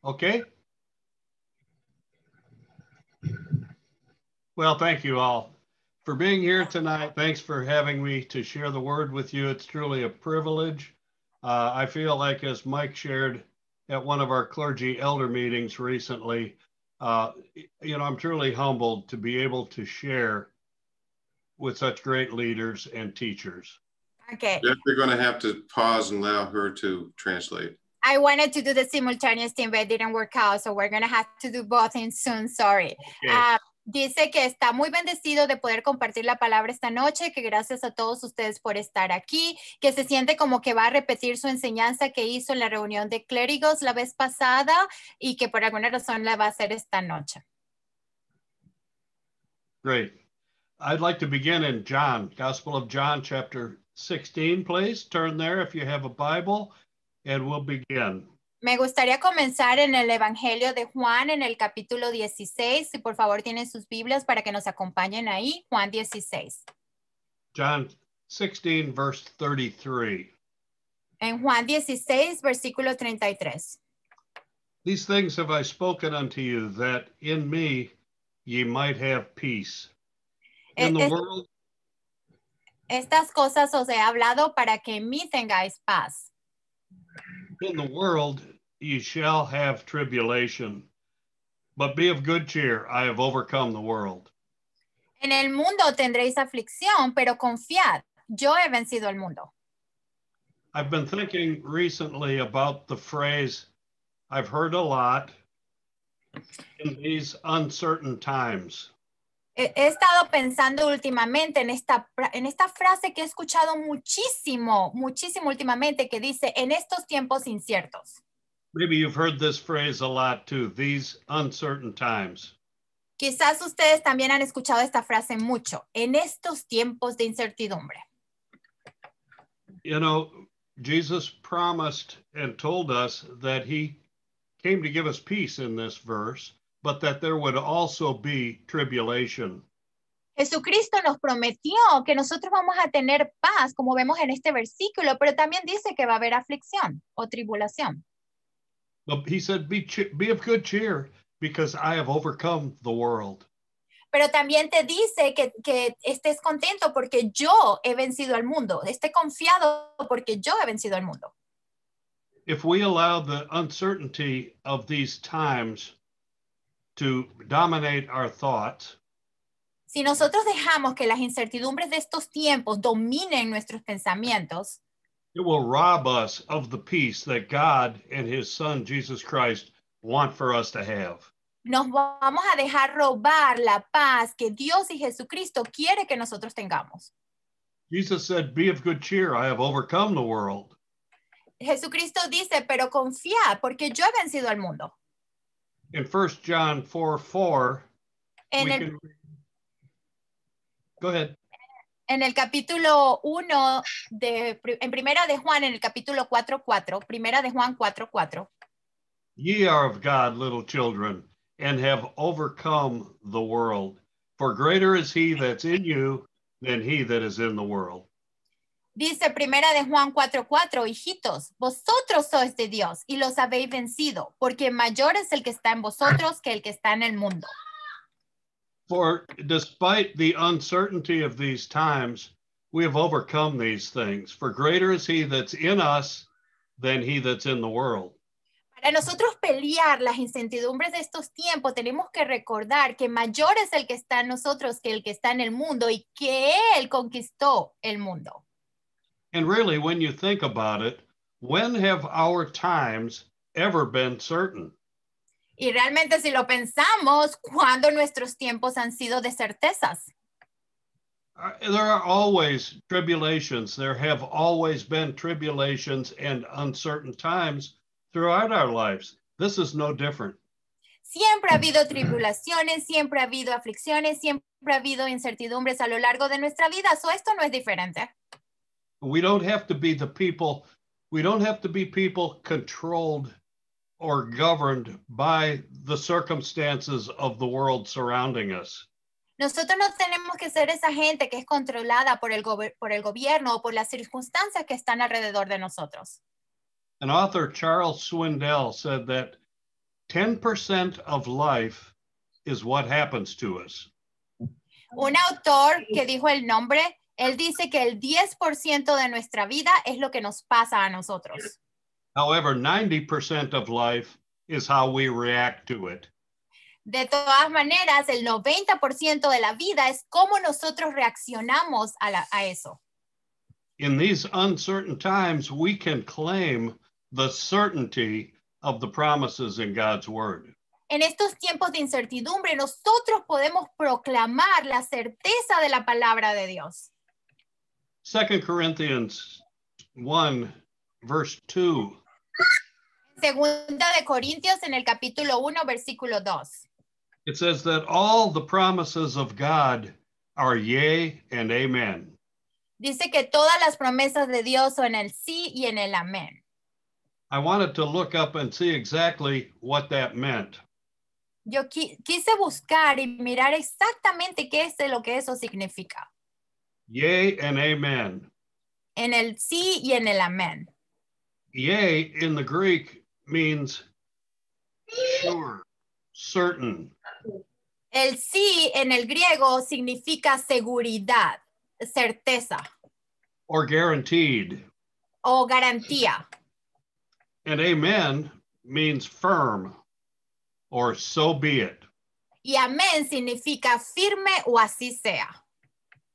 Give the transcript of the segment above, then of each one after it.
Okay. Well, thank you all for being here tonight. Thanks for having me to share the word with you. It's truly a privilege. I feel like, as Mike shared at one of our clergy elder meetings recently, I'm truly humbled to be able to share with such great leaders and teachers. Okay. We're going to have to pause and allow her to translate. I wanted to do the simultaneous thing, but it didn't work out, so we're going to have to do both in soon, sorry. Okay. Dice que está muy bendecido de poder compartir la palabra esta noche, que gracias a todos ustedes por estar aquí, que se siente como que va a repetir su enseñanza que hizo en la reunión de clérigos la vez pasada y que por alguna razón la va a hacer esta noche. Great. I'd like to begin in John, Gospel of John, chapter 16, please. Turn there if you have a Bible, and we'll begin. Me gustaría comenzar en el Evangelio de Juan, en el capítulo 16. Si por favor tienen sus Biblias para que nos acompañen ahí, Juan 16. John 16, verse 33. En Juan 16, versículo 33. These things have I spoken unto you, that in me ye might have peace. In the world. Estas cosas os he hablado para que en mí tengáis paz. In the world ye shall have tribulation, but be of good cheer, I have overcome the world. En el mundo tendréis aflicción, pero confiad, yo he vencido el mundo. I've been thinking recently about the phrase I've heard a lot in these uncertain times. He estado pensando últimamente en esta frase que he escuchado muchísimo últimamente, que dice, en estos tiempos inciertos. Maybe you've heard this phrase a lot too, these uncertain times. Quizás ustedes también han escuchado esta frase mucho, en estos tiempos de incertidumbre. You know, Jesus promised and told us that he came to give us peace in this verse, but that there would also be tribulation. Jesucristo nos prometió que nosotros vamos a tener paz, como vemos en este versículo, pero también dice que va a haber aflicción o tribulación. But he said, be of good cheer, because I have overcome the world. Pero también te dice que estés contento porque yo he vencido al mundo. Esté confiado porque yo he vencido al mundo. If we allow the uncertainty of these times to dominate our thoughts, si nosotros dejamos que las incertidumbres de estos tiempos dominen nuestros pensamientos, it will rob us of the peace that God and his son Jesus Christ want for us to have. Nos vamos a dejar robar la paz que Dios y Jesucristo quiere que nosotros tengamos. Jesus said, be of good cheer, I have overcome the world. Jesucristo dice, pero confía, porque yo he vencido al mundo. In 1 John 4:4, go ahead. En el capítulo 1, en primera de Juan, en el capítulo 4:4, primera de Juan 4:4. Ye are of God, little children, and have overcome the world. For greater is he that's in you than he that is in the world. Dice primera de Juan 4:4, hijitos, vosotros sois de Dios y los habéis vencido, porque mayor es el que está en vosotros que el que está en el mundo. For despite the uncertainty of these times, we have overcome these things. For greater is he that's in us than he that's in the world. Para nosotros pelear las incertidumbres de estos tiempos, tenemos que recordar que mayor es el que está en nosotros que el que está en el mundo y que Él conquistó el mundo. And really, when you think about it, when have our times ever been certain? Y realmente si lo pensamos, ¿cuándo nuestros tiempos han sido de certezas? There are always tribulations. There have always been tribulations and uncertain times throughout our lives. This is no different. Siempre ha habido tribulaciones, siempre ha habido aflicciones, siempre ha habido incertidumbres a lo largo de nuestra vida. So esto no es diferente. We don't have to be people controlled or governed by the circumstances of the world surrounding us. Nosotros no tenemos que ser esa gente que es controlada por el gobierno o por las circunstancias que están alrededor de nosotros. An author, Charles Swindoll, said that 10% of life is what happens to us. Un autor que dijo el nombre, él dice que el 10% de nuestra vida es lo que nos pasa a nosotros. However, 90% of life is how we react to it. De todas maneras, el 90% de la vida es cómo nosotros reaccionamos a eso. In these uncertain times, we can claim the certainty of the promises in God's word. En estos tiempos de incertidumbre, nosotros podemos proclamar la certeza de la palabra de Dios. 2 Corinthians 1, verse 2. Segunda de Corintios en el capítulo 1, versículo 2. It says that all the promises of God are yea and amen. Dice que todas las promesas de Dios son el sí y en el amén. I wanted to look up and see exactly what that meant. Yo quise buscar y mirar exactamente qué es lo que eso significa. Yea and amen. En el sí y en el amén. Yea in the Greek means sure, certain. El sí en el griego significa seguridad, certeza or guaranteed. o garantía. And amen means firm or so be it. Y amén significa firme o así sea.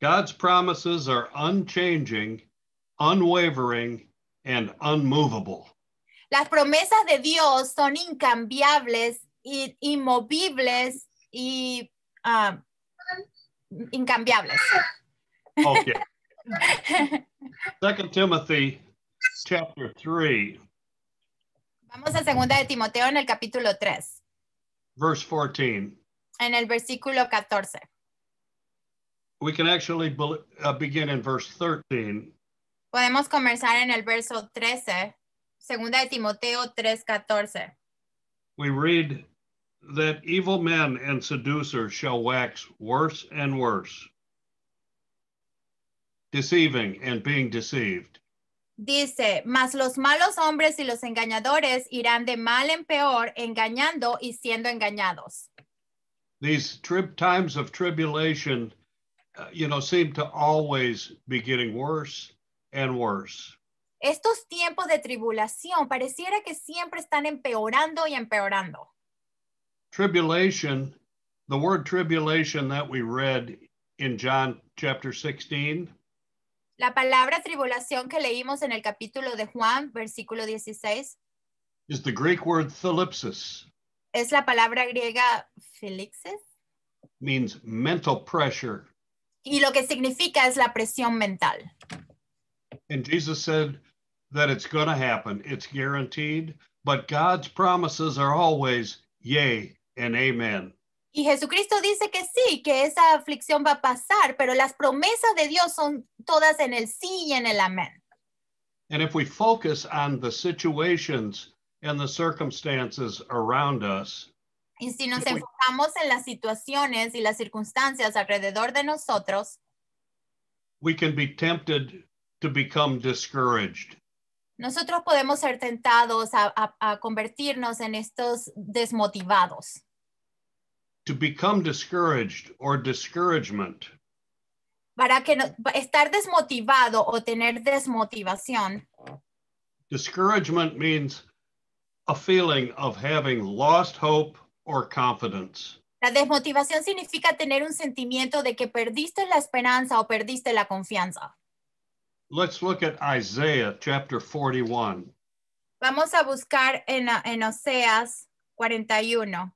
God's promises are unchanging, unwavering, and unmovable. Las promesas de Dios son incambiables, inmovibles y incambiables. Okay. 2 Timothy chapter 3. Vamos a segunda de Timoteo en el capítulo 3. Verse 14. En el versículo 14. We can actually begin in verse 13. Podemos comenzar en el verso 13. Segunda de Timoteo 3:14. We read that evil men and seducers shall wax worse and worse, deceiving and being deceived. Dice, mas los malos hombres y los engañadores irán de mal en peor, engañando y siendo engañados. These times of tribulation, seem to always be getting worse and worse. Estos tiempos de tribulación pareciera que siempre están empeorando y empeorando. Tribulation, the word tribulation that we read in John chapter 16. La palabra tribulación que leímos en el capítulo de Juan, versículo 16. Is the Greek word thalipsis. Es la palabra griega philixis. Means mental pressure. Y lo que significa es la presión mental. And Jesus said that it's going to happen. It's guaranteed. But God's promises are always yea and amen. Y Jesucristo dice que sí, que esa aflicción va a pasar, pero las promesas de Dios son todas en el sí y en el amén. And if we focus on the situations and the circumstances around us, y si nos enfocamos en las situaciones y las circunstancias alrededor de nosotros, we can be tempted to become discouraged. Nosotros podemos ser tentados a convertirnos en estos desmotivados. To become discouraged or discouragement. Para que estar desmotivado o tener desmotivación. Discouragement means a feeling of having lost hope or confidence. La desmotivación significa tener un sentimiento de que perdiste la esperanza o perdiste la confianza. Let's look at Isaiah chapter 41. Vamos a buscar en Oseas 41.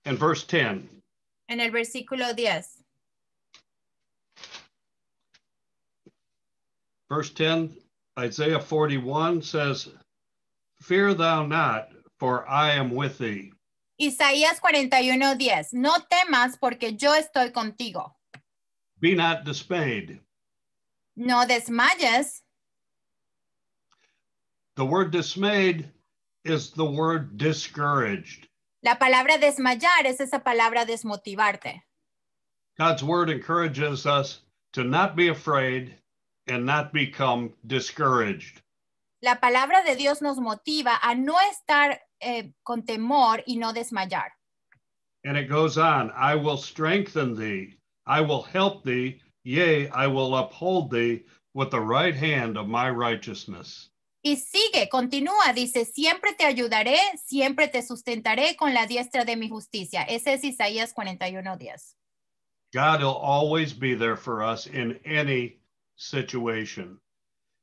And verse 10. En el versículo 10. Verse 10, Isaiah 41 says, "Fear thou not, for I am with thee." Isaías 41:10. No temas porque yo estoy contigo. Be not dismayed. No desmayes. The word dismayed is the word discouraged. La palabra desmayar es esa palabra desmotivarte. God's word encourages us to not be afraid and not become discouraged. La palabra de Dios nos motiva a no estar con temor y no desmayar. And it goes on, I will strengthen thee, I will help thee, yea, I will uphold thee with the right hand of my righteousness. Y sigue, continúa, dice, siempre te ayudaré, siempre te sustentaré con la diestra de mi justicia. Ese es Isaías 41:10. God will always be there for us in any situation.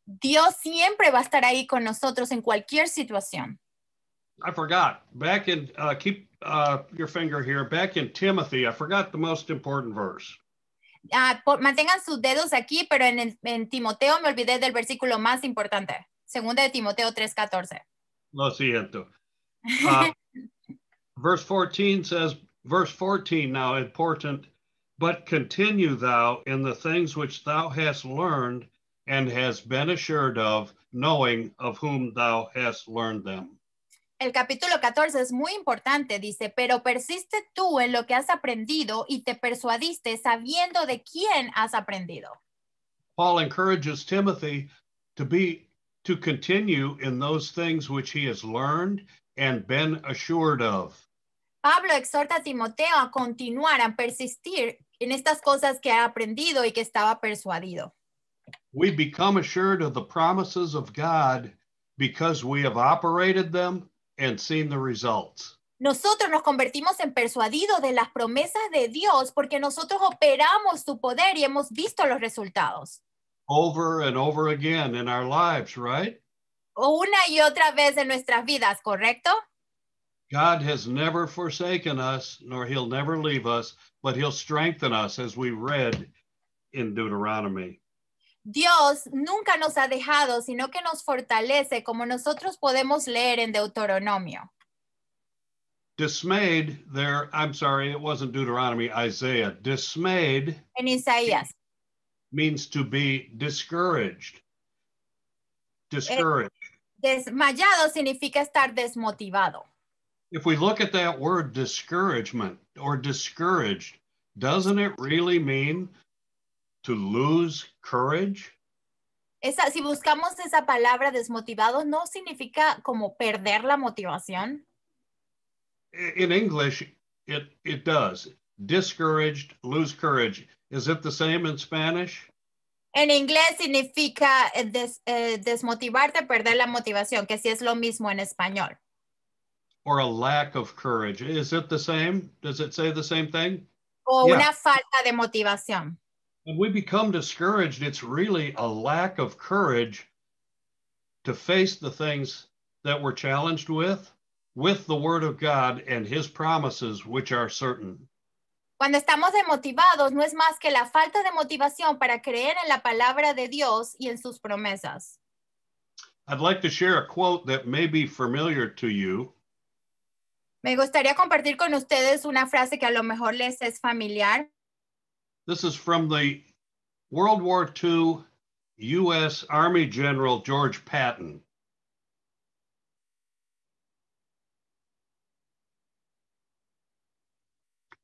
Dios siempre va a estar ahí con nosotros en cualquier situación. I forgot, back in, keep your finger here, back in Timothy, I forgot the most important verse. Mantengan sus dedos aquí, pero en Timoteo me olvidé del versículo más importante. Segunda de Timoteo 3:14. Lo siento. Verse 14 now, important, but continue thou in the things which thou hast learned and hast been assured of, knowing of whom thou hast learned them. El capítulo 14 es muy importante, dice, pero persiste tú en lo que has aprendido y te persuadiste sabiendo de quién has aprendido. Paul encourages Timothy to continue in those things which he has learned and been assured of. Pablo exhorta a Timoteo a continuar, a persistir en estas cosas que ha aprendido y que estaba persuadido. We become assured of the promises of God because we have operated them and seen the results. Nosotros nos convertimos en persuadidos de las promesas de Dios porque nosotros operamos su poder y hemos visto los resultados. Over and over again in our lives, right? Una y otra vez en nuestras vidas, ¿correcto? God has never forsaken us, nor he'll never leave us, but he'll strengthen us, as we read in Deuteronomy. Dios nunca nos ha dejado, sino que nos fortalece, como nosotros podemos leer en Deuteronomio. Dismayed, I'm sorry, it wasn't Deuteronomy, Isaiah. Dismayed En Isaías. means to be discouraged. Discouraged. Desmayado significa estar desmotivado. If we look at that word discouragement or discouraged, doesn't it really mean to lose courage? Si buscamos esa palabra desmotivado, ¿no significa como perder la motivación? In English, it does. Discouraged, lose courage. Is it the same in Spanish? En inglés significa desmotivarte, perder la motivación, que sí es lo mismo en español. Or a lack of courage. Is it the same? Does it say the same thing? O una falta de motivación. When we become discouraged, it's really a lack of courage to face the things that we're challenged with the Word of God and His promises, which are certain. Cuando estamos desmotivados, no es más que la falta de motivación para creer en la palabra de Dios y en sus promesas. I'd like to share a quote that may be familiar to you. Me gustaría compartir con ustedes una frase que a lo mejor les es familiar. This is from the World War II U.S. Army General George Patton.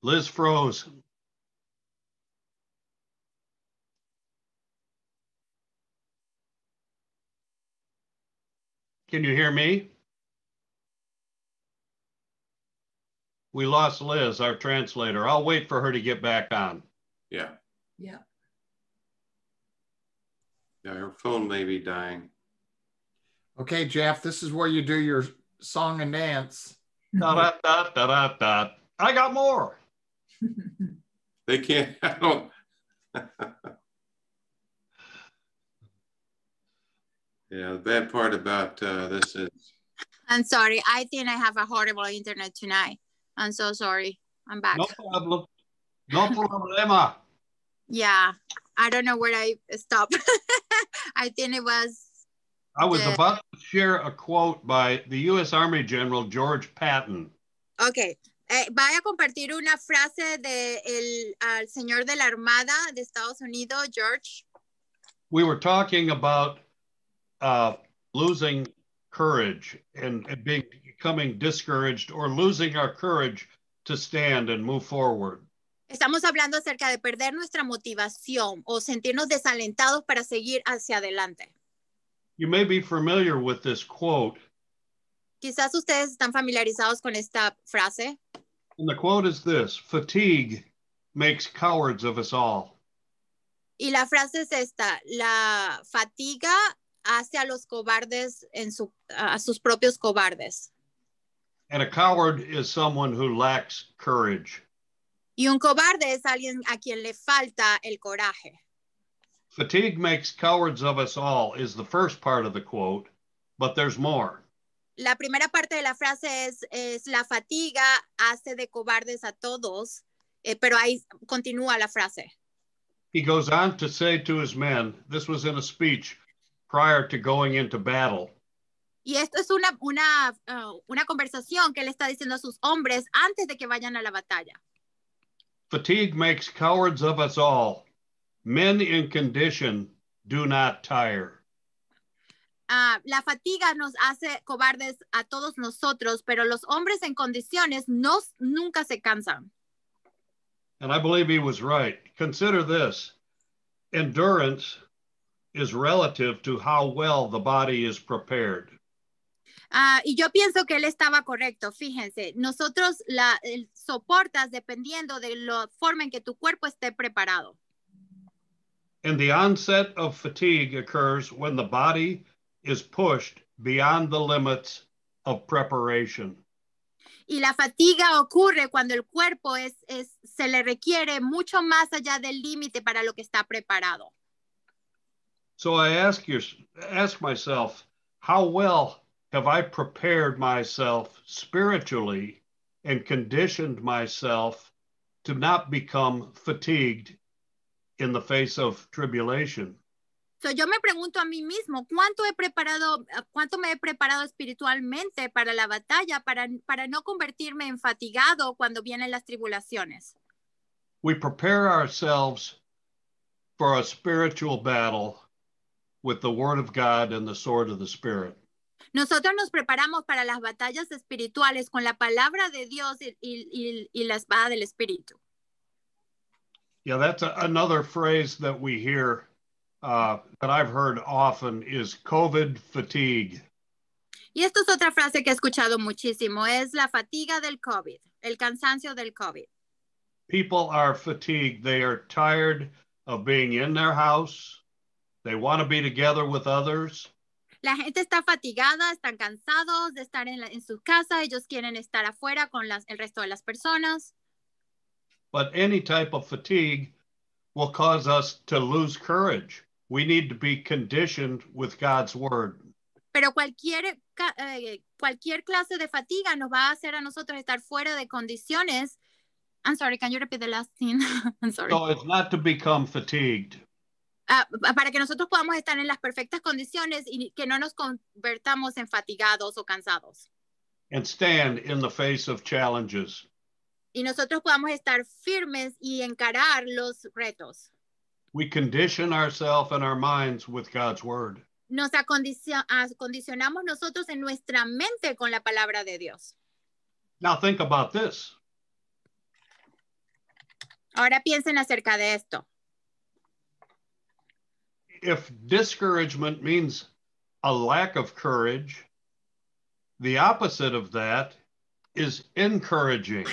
Liz froze. Can you hear me? We lost Liz, our translator. I'll wait for her to get back on. Yeah. Yeah. Yeah, her phone may be dying. Okay, Jeff, this is where you do your song and dance. Da, da, da, da, da, da. I got more. They can't, I don't. Yeah, the bad part about this is. I'm sorry. I think I have a horrible internet tonight. I'm so sorry. I'm back. No problem. No problema. Yeah. I don't know where I stopped. I think it was. I was about to share a quote by the U.S. Army General George Patton. Okay. Voy a compartir una frase al señor de la Armada de Estados Unidos, George. We were talking about losing courage and becoming discouraged or losing our courage to stand and move forward. Estamos hablando acerca de perder nuestra motivación o sentirnos desalentados para seguir hacia adelante. You may be familiar with this quote. Quizás ustedes están familiarizados con esta frase. And the quote is this: fatigue makes cowards of us all. Y la frase es esta: la fatiga hace a los cobardes a sus propios cobardes. And a coward is someone who lacks courage. Y un cobarde es alguien a quien le falta el coraje. Fatigue makes cowards of us all is the first part of the quote, but there's more. La primera parte de la frase es la fatiga hace de cobardes a todos, pero ahí continúa la frase. He goes on to say to his men, this was in a speech prior to going into battle. Y esto es una conversación que él está diciendo a sus hombres antes de que vayan a la batalla. Fatigue makes cowards of us all. Men in condition do not tire. La fatiga nos hace cobardes a todos nosotros, pero los hombres en condiciones nunca se cansan. And I believe he was right. Consider this. Endurance is relative to how well the body is prepared. Y yo pienso que él estaba correcto. Fíjense, nosotros soportas dependiendo de la forma en que tu cuerpo esté preparado. And the onset of fatigue occurs when the body is pushed beyond the limits of preparation. Y la fatiga ocurre cuando el cuerpo se le requiere mucho más allá del límite para lo que está preparado. So I ask myself, how well have I prepared myself spiritually and conditioned myself to not become fatigued in the face of tribulation? So yo me pregunto a mí mismo, ¿cuánto me he preparado espiritualmente para la batalla, para no convertirme en fatigado cuando vienen las tribulaciones? We prepare ourselves for a spiritual battle with the Word of God and the sword of the Spirit. Nosotros nos preparamos para las batallas espirituales con la palabra de Dios y la espada del Espíritu. Yeah, that's another phrase that we hear that I've heard often is COVID fatigue. Y esto es otra frase que he escuchado muchísimo, es la fatiga del COVID, el cansancio del COVID. People are fatigued. They are tired of being in their house. They want to be together with others. La gente está fatigada, están cansados de estar en sus casas, ellos quieren estar afuera con el resto de las personas. But any type of fatigue will cause us to lose courage. We need to be conditioned with God's word. Pero cualquier clase de fatiga nos va a hacer a nosotros estar fuera de condiciones. I'm sorry, can you repeat the last thing? I'm sorry. So it's not to become fatigued. Para que nosotros podamos estar en las perfectas condiciones y que no nos convertamos en fatigados o cansados. And stand in the face of challenges. Y nosotros podamos estar firmes y encarar los retos. We condition ourselves and our minds with God's word. Nos acondicionamos nosotros en nuestra mente con la palabra de Dios. Now think about this. Ahora piensen acerca de esto. If discouragement means a lack of courage, the opposite of that is encouraging.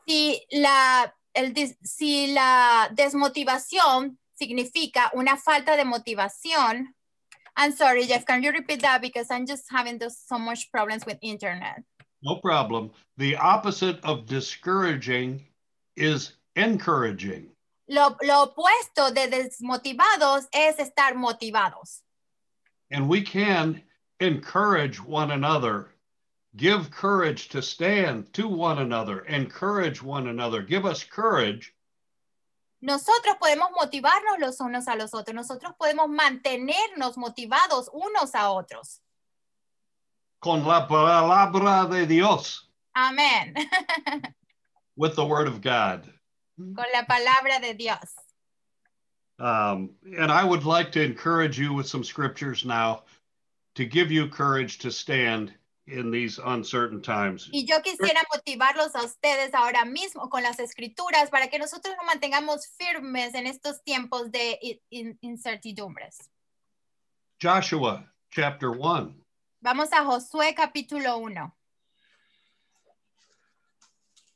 Si la desmotivación significa una falta de motivación, I'm sorry, Jeff, can you repeat that? Because I'm just having so much problems with internet. No problem. The opposite of discouraging is encouraging. Lo opuesto de desmotivados es estar motivados. And we can encourage one another, give courage to stand to one another, encourage one another, give us courage. Nosotros podemos motivarnos los unos a los otros. Nosotros podemos mantenernos motivados unos a otros. Con la palabra de Dios. Amén. With the word of God. Con la palabra de Dios. And I would like to encourage you with some scriptures now to give you courage to stand in these uncertain times. Y yo quisiera motivarlos a ustedes ahora mismo con las escrituras para que nosotros nos mantengamos firmes en estos tiempos de incertidumbres. Joshua chapter 1. Vamos a Josué capítulo 1,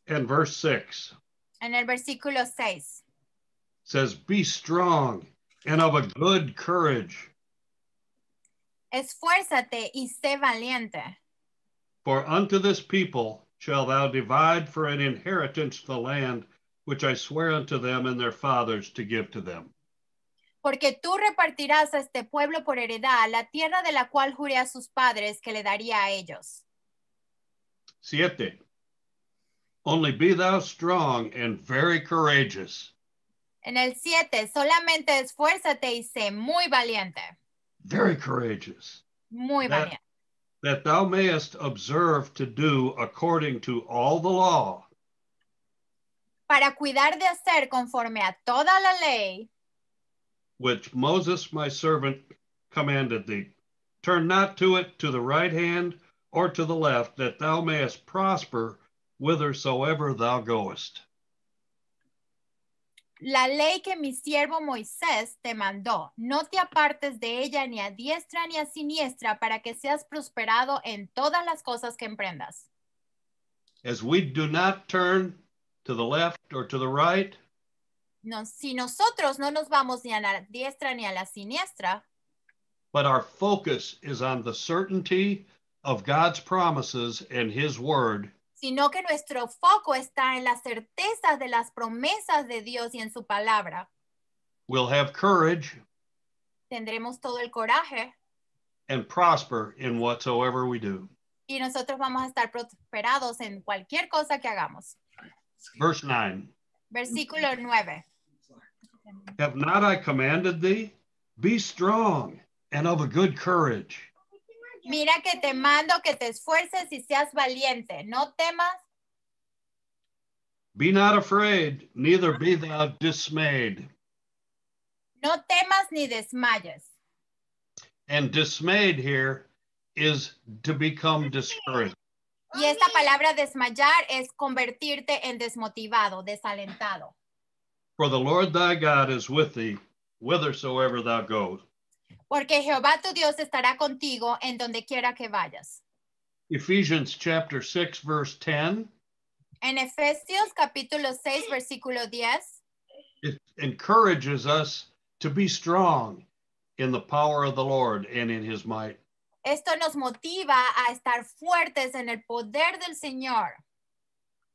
and verse 6 en el versículo 6. says, "Be strong and of a good courage, Esfuérzate y sé valiente, for unto this people shall thou divide for an inheritance the land which I swear unto them and their fathers to give to them." porque tú repartirás a este pueblo por heredad la tierra de la cual juré a sus padres que le daría a ellos. 7. Only be thou strong and very courageous. En el 7, solamente esfuérzate y sé muy valiente, Very courageous. muy valiente, That thou mayest observe to do according to all the law para cuidar de hacer conforme a toda la ley which Moses my servant commanded thee. Turn not to it to the right hand or to the left, that thou mayest prosper whithersoever thou goest. la ley que mi siervo Moisés te mandó. No te apartes de ella ni a diestra ni a siniestra para que seas prosperado en todas las cosas que emprendas. As we do not turn to the left or to the right, No, si nosotros no nos vamos ni a la diestra ni a la siniestra, but our focus is on the certainty of God's promises and his word, sino que nuestro foco está en la certeza de las promesas de Dios y en su palabra, we'll have courage tendremos todo el coraje and prosper in whatsoever we do. y nosotros vamos a estar prosperados en cualquier cosa que hagamos. Verse 9. Versículo 9. Have not I commanded thee? Be strong and of a good courage. Mira que te mando que te esfuerces y seas valiente. No temas, Be not afraid, neither be thou dismayed. no temas ni desmayes. And dismayed here is to become discouraged. Y esta palabra desmayar es convertirte en desmotivado, desalentado. For the Lord thy God is with thee, whithersoever thou goest. Porque Jehová tu Dios estará contigo en donde quiera que vayas. Ephesians chapter 6, verse 10, En Efesios capítulo 6, versículo 10, it encourages us to be strong in the power of the Lord and in his might. esto nos motiva a estar fuertes en el poder del Señor.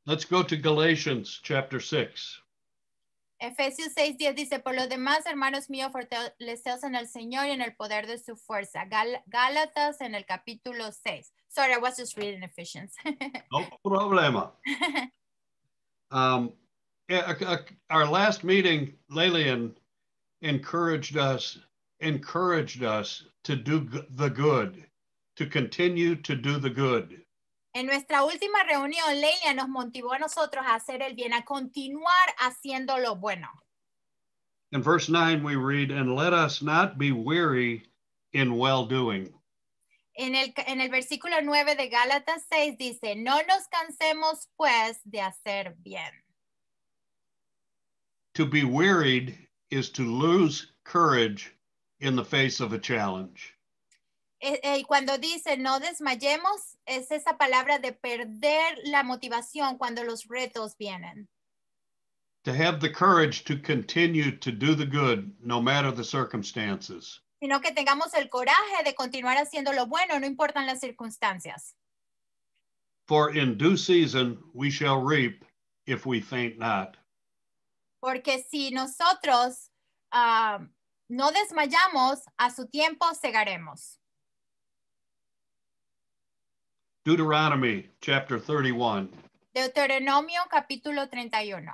Let's go to Galatians chapter 6. Efesios 6:10 dice, por lo demás, hermanos míos, fortaleceos en el Señor y en el poder de su fuerza. Gálatas en el capítulo 6. Sorry, I was just reading Ephesians. No problema. Our last meeting, Lilian encouraged us to do the good, to continue to do the good. En nuestra última reunión, Leila nos motivó a nosotros a hacer el bien, a continuar haciendo lo bueno. In verse 9 we read, and let us not be weary in well-doing. En el versículo 9 de Gálatas 6 dice, no nos cansemos pues de hacer bien. To be wearied is to lose courage in the face of a challenge. Y cuando dice no desmayemos, es esa palabra de perder la motivación cuando los retos vienen. To have the courage to continue to do the good no matter the circumstances. Sino que tengamos el coraje de continuar haciendo lo bueno, no importan las circunstancias. For in due season we shall reap if we faint not. Porque si nosotros no desmayamos, a su tiempo segaremos. Deuteronomy chapter 31. Deuteronomio capítulo 31.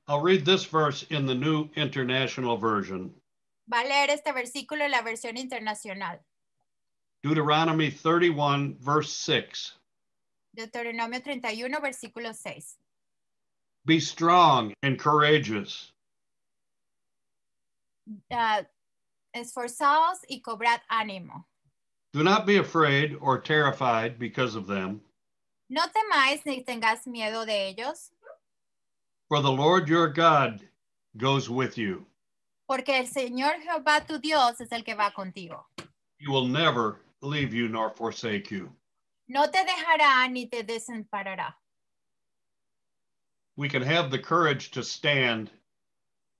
I'll read this verse in the New International Version. Va a leer este versículo en la versión internacional. Deuteronomy 31, verse 6. Deuteronomio 31, versículo 6. Be strong and courageous. Esforzaos y cobrad ánimo. Do not be afraid or terrified because of them, No temáis ni tengáis miedo de ellos, for the Lord your God goes with you. porque el Señor Jehová tu Dios es el que va contigo. He will never leave you nor forsake you. No te dejará ni te desamparará. We can have the courage to stand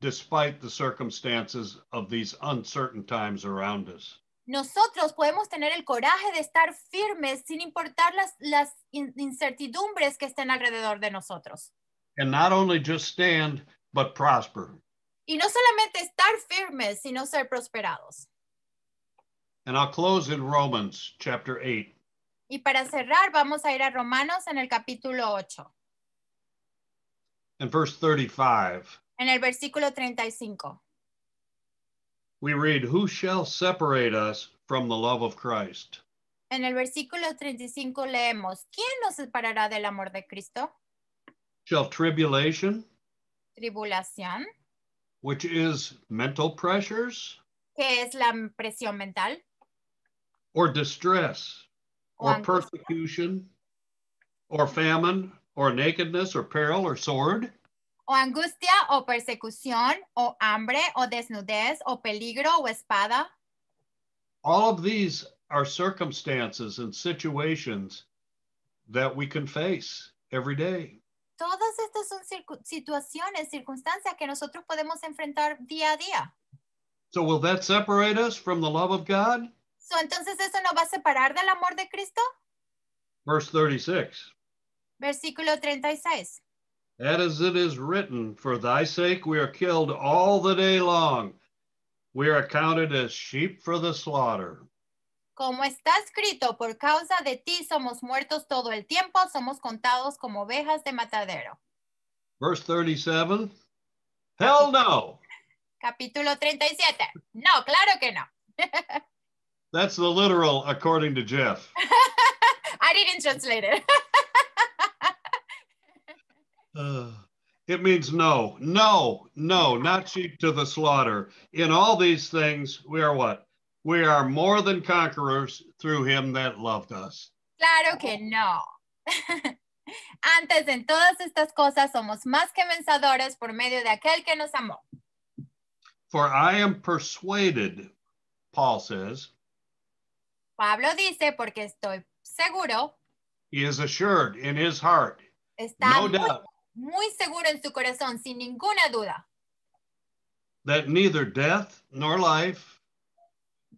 despite the circumstances of these uncertain times around us. Nosotros podemos tener el coraje de estar firmes sin importar las incertidumbres que estén alrededor de nosotros. And not only just stand, but prosper. Y no solamente estar firmes, sino ser prosperados. And I'll close in Romans chapter 8. Y para cerrar, vamos a ir a Romanos en el capítulo 8, In verse 35, en el versículo 35. we read, "Who shall separate us from the love of Christ? En el versículo 35 leemos, ¿quién nos separará del amor de Cristo? Shall tribulation, Tribulación, which is mental pressures, que es la presión mental, or distress, o or angustia, persecution, or famine, or nakedness, or peril, or sword? o angustia, o persecución, o hambre, o desnudez, o peligro, o espada. All of these are circumstances and situations that we can face every day. Todas estas son situaciones, circunstancias que nosotros podemos enfrentar día a día. So will that separate us from the love of God? Entonces, ¿eso nos va a separar del amor de Cristo? Verse 36. Versículo 36. As it is written, for thy sake we are killed all the day long. We are accounted as sheep for the slaughter. Como está escrito, por causa de ti somos muertos todo el tiempo, somos contados como ovejas de matadero. Verse 37. Hell no. Capítulo 37. No, claro que no. That's the literal according to Jeff. I didn't translate it. It means no, no, no, not sheep to the slaughter. In all these things, we are what? We are more than conquerors through him that loved us. Claro que no. Antes, en todas estas cosas, somos más que vencedores por medio de aquel que nos amó. For I am persuaded, Paul says, Pablo dice, porque estoy seguro, he is assured in his heart, está no doubt, muy seguro en su corazón, sin ninguna duda, that neither death nor life,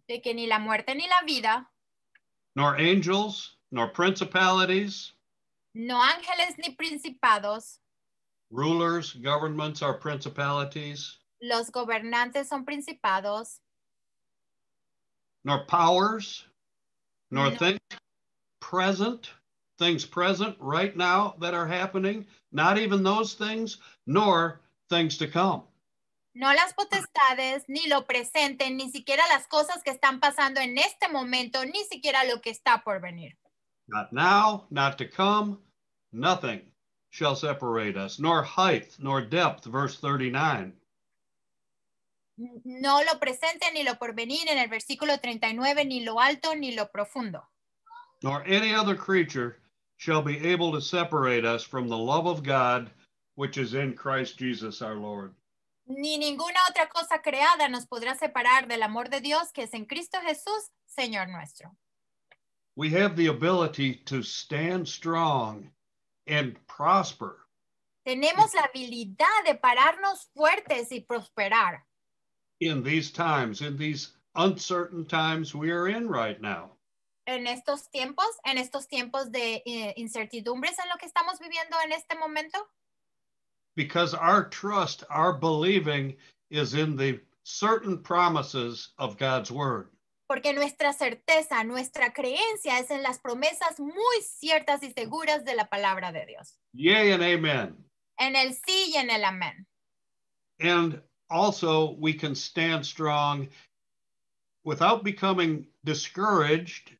de que ni la muerte ni la vida, nor angels, nor principalities, no ángeles ni principados, rulers, governments are principalities, los gobernantes son principados, nor powers, nor No. things present right now that are happening, not even those things, nor things to come. no las potestades, ni lo presente, ni siquiera las cosas que están pasando en este momento, ni siquiera lo que está por venir. Not now, not to come, nothing shall separate us, nor height, nor depth, verse 39. No lo presente ni lo porvenir en el versículo 39, ni lo alto ni lo profundo. Nor any other creature shall be able to separate us from the love of God, which is in Christ Jesus our Lord. Ni ninguna otra cosa creada nos podrá separar del amor de Dios que es en Cristo Jesús, Señor nuestro. We have the ability to stand strong and prosper. Tenemos la habilidad de pararnos fuertes y prosperar In these times, in these uncertain times we are in right now. en estos tiempos de incertidumbres en lo que estamos viviendo en este momento, Because our trust, our believing is in the certain promises of God's word. porque nuestra certeza, nuestra creencia es en las promesas muy ciertas y seguras de la palabra de Dios. Yea and amen. En el sí y en el amén. And also we can stand strong without becoming discouraged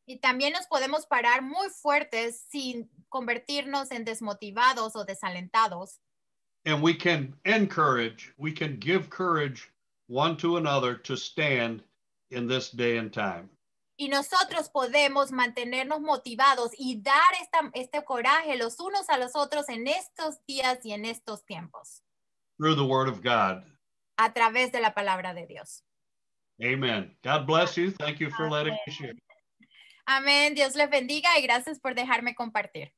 Y también nos podemos parar muy fuertes sin convertirnos en desmotivados o desalentados. And we can encourage, we can give courage one to another to stand in this day and time. Y nosotros podemos mantenernos motivados y dar este coraje los unos a los otros en estos días y en estos tiempos. Through the word of God. A través de la palabra de Dios. Amen. God bless you. Thank you for letting me share. Amén. Dios les bendiga y gracias por dejarme compartir.